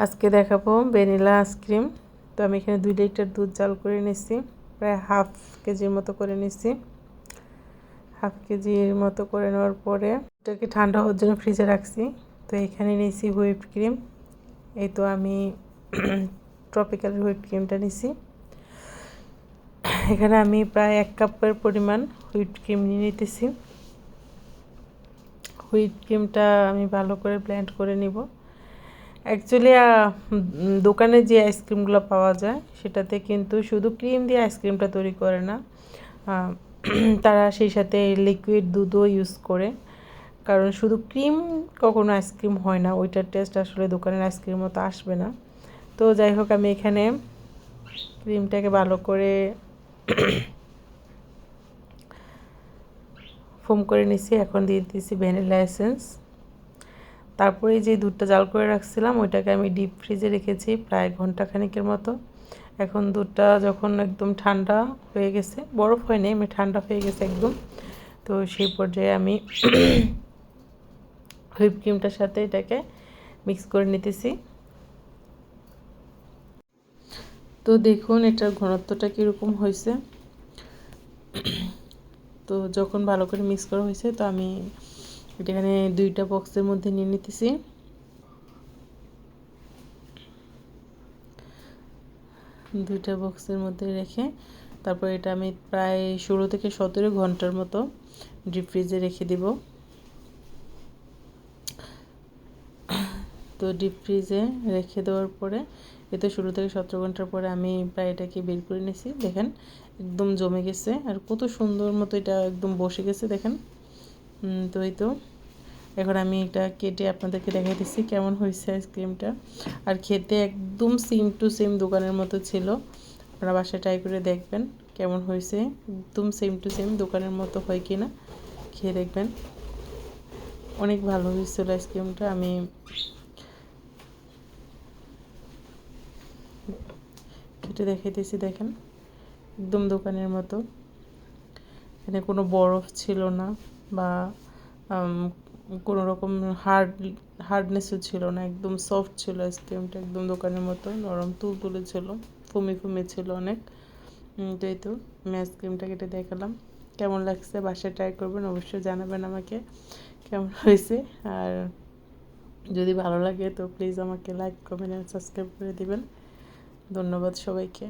আজকে দেখাবো vanilla ice cream. তো আমি এখানে 2 লিটার দুধ জাল করে নিচ্ছি, প্রায় হাফ কেজির মতো করে নিচ্ছি। হাফ কেজির মতো করে নেওয়ার পরে এটাকে ঠান্ডা হওয়ার জন্য ফ্রিজে রাখছি। তো এখানে নিয়েছি হুইপ ক্রিম। এই তো আমি ট্রপিক্যাল হুইপ ক্রিমটা নিছি। এখানে আমি প্রায় 1 কাপের পরিমাণ হুইপ ক্রিম নিয়ে নিতেছি। হুইপ ক্রিমটা আমি ভালো করে ব্লেন্ড করে নিব। অ্যাকচুয়ালি দোকানে যে আইসক্রিমগুলো পাওয়া যায় সেটাতে কিন্তু শুধু ক্রিম দিয়ে আইসক্রিমটা তৈরি করে না, তারা সেই সাথে লিকুইড দুধও ইউজ করে। কারণ শুধু ক্রিম কখনো আইসক্রিম হয় না, ওইটার টেস্ট আসলে দোকানের আইসক্রিম মতো আসবে না। তো যাই হোক, আমি এখানে ক্রিমটাকে ভালো করে ফোম করে নিছি। এখন দিয়ে দিয়েছি ভ্যানিলা এসেন্স। তারপরে যে দুধটা জাল করে রাখছিলাম ওইটাকে আমি ডিপ ফ্রিজে রেখেছি প্রায় ঘন্টাখানেকের মতো। এখন দুধটা যখন একদম ঠান্ডা হয়ে গেছে, বরফ হয়নি, আমি ঠান্ডা হয়ে গেছে একদম, তো সেই পর্যায়ে আমি হুইপ ক্রিমটার সাথে এটাকে মিক্স করে নিতেছি। তো দেখুন এটার ঘনত্বটা কীরকম হয়েছে। তো যখন ভালো করে মিক্স করা হয়েছে, তো আমি এখানে 2টা বক্সের মধ্যে নিয়ে নিতেছি। দুইটা বক্সের মধ্যে রেখে তারপর এটা আমি প্রায় 16 থেকে 17 ঘন্টার মতো ডিপ ফ্রিজে রেখে দিব। তো ডিপ ফ্রিজে রেখে দেওয়ার পরে এতে 16 থেকে 17 ঘন্টার পরে আমি প্রায় এটাকে বের করে নিয়েছি। দেখেন একদম জমে গেছে আর কত সুন্দর মতো এটা একদম বসে গেছে দেখেন। তো এই তো এখন আমি এটা কেটে আপনাদেরকে দেখাই দিচ্ছি কেমন হয়েছে আইসক্রিমটা। আর খেতে একদম সেম টু সেম দোকানের মতো ছিল। আপনারা বাসায় ট্রাই করে দেখবেন কেমন হয়েছে। একদম সেম টু সেম দোকানের মতো হয় কি না খেয়ে দেখবেন। অনেক ভালো হয়েছিল আইসক্রিমটা। আমি কেটে দেখাইতেছি, দেখেন একদম দোকানের মতো। এখানে কোনো বরফ ছিল না বা কোনো রকম হার্ডনেসও ছিল না, একদম সফট ছিল আইসক্রিমটা, একদম দোকানের মতো নরম তুলতুলে ছিল, ফুমি ফুমি ছিল অনেক। তো এই তো আমি আইসক্রিমটা কেটে দেখালাম। কেমন লাগছে বাসায় ট্রাই করবেন, অবশ্যই জানাবেন আমাকে কেমন হয়েছে। আর যদি ভালো লাগে তো প্লিজ আমাকে লাইক, কমেন্ট আর সাবস্ক্রাইব করে দিবেন। ধন্যবাদ সবাইকে।